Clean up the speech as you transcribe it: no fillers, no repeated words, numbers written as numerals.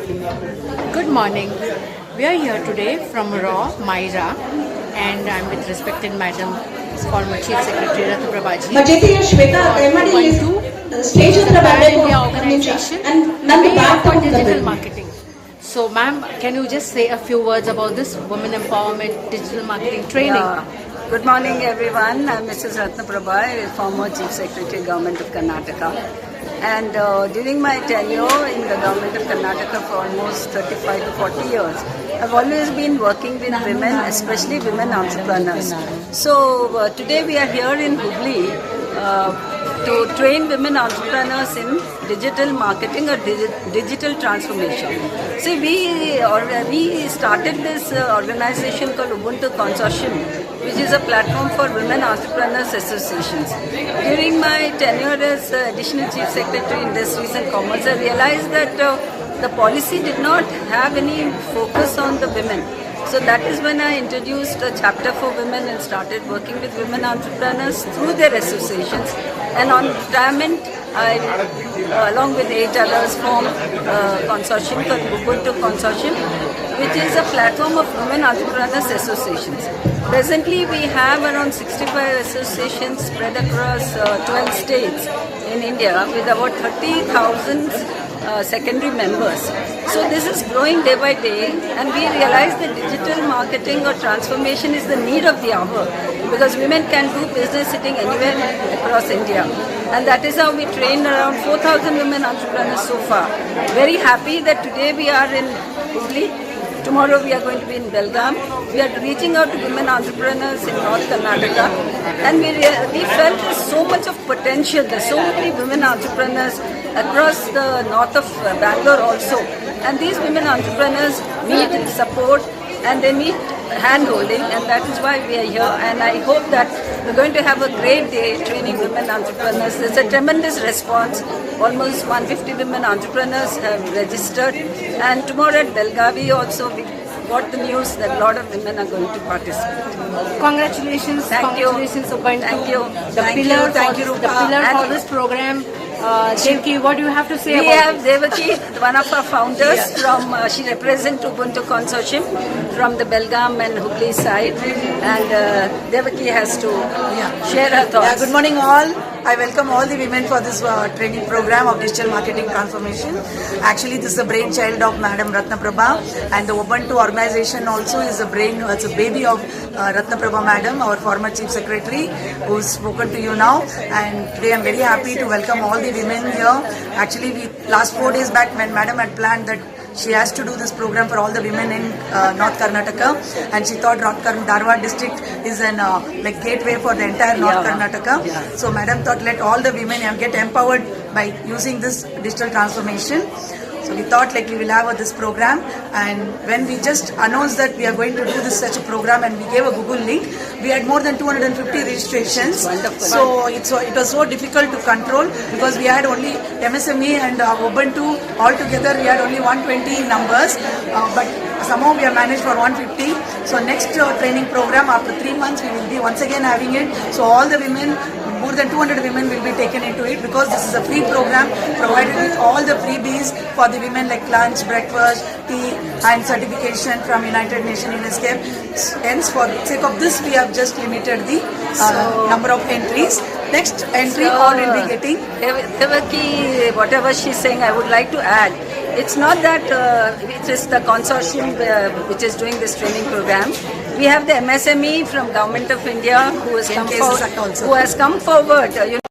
Good morning. We are here today from RAW, Myra, and I'm with respected Madam, former Chief Secretary Ratna Prabhaji. Majetiya Shweta Temadi is stage of the India organization for digital marketing. So, ma'am, can you just say a few words about this women empowerment digital marketing training? Good morning, everyone. I'm Mrs. Ratna Prabha, former Chief Secretary, Government of Karnataka. And during my tenure in the Government of Karnataka for almost 35 to 40 years, I've always been working with women, especially women entrepreneurs. So today we are here in Hubli to train women entrepreneurs in digital marketing or digital transformation. See, we started this organization called Ubuntu Consortium, which is a platform for women entrepreneurs associations. During my tenure as Additional Chief Secretary Industries and Commerce, I realized that the policy did not have any focus on the women. So that is when I introduced a chapter for women and started working with women entrepreneurs through their associations. And on retirement, I, along with 8 others, formed a consortium called Ubuntu Consortium, which is a platform of women entrepreneurs associations. Presently, we have around 65 associations spread across 12 states in India with about 30,000 secondary members. So this is growing day by day, and we realize that digital marketing or transformation is the need of the hour, because women can do business sitting anywhere across India. And that is how we trained around 4,000 women entrepreneurs so far. Very happy that today we are in Hubli. Tomorrow we are going to be in Belgaum. We are reaching out to women entrepreneurs in North Karnataka, and we felt there's so much of potential. There's so many women entrepreneurs across the north of Bangalore also. And these women entrepreneurs need support and they need hand-holding, and that is why we are here. And I hope that we're going to have a great day training women entrepreneurs. There's a tremendous response. Almost 150 women entrepreneurs have registered. And tomorrow at Belgavi also we got the news that a lot of women are going to participate. Congratulations. Thank Congratulations, you. Ubuntu. Thank you. The pillar for this program. Devaki, what do you have to say about it? We have Devaki, one of our founders from, she represents Ubuntu Consortium from the Belgaum and Hubli side, and Devaki has to share her thoughts. Good morning all. I welcome all the women for this training program of digital marketing transformation. Actually, this is the brainchild of Madam Ratna Prabha, and the Ubuntu organization also is a it's a baby of Ratna Prabha Madam, our former Chief Secretary, who's spoken to you now. And today I'm very happy to welcome all the women here. Actually, last 4 days back when Madam had planned that she has to do this program for all the women in North Karnataka, and she thought Dharwad district is an like gateway for the entire North Karnataka. So Madam thought let all the women get empowered by using this digital transformation. So we thought like we will have this program, and when we just announced that we are going to do such a program and we gave a Google link, we had more than 250 registrations. Wonderful. So it was so difficult to control because we had only MSME and Ubuntu all together. We had only 120 numbers, but somehow we have managed for 150. So next training program after 3 months we will be once again having it. So all the women, more than 200 women will be taken into it, because this is a free program provided with all the freebies for the women like lunch, breakfast, tea and certification from United Nations UNESCO. Hence, for the sake of this, we have just limited the number of entries. Next entry all will be getting. Devaki, whatever she's saying, I would like to add. It's not that it is the consortium which is doing this training program. We have the MSME from Government of India who has come forward.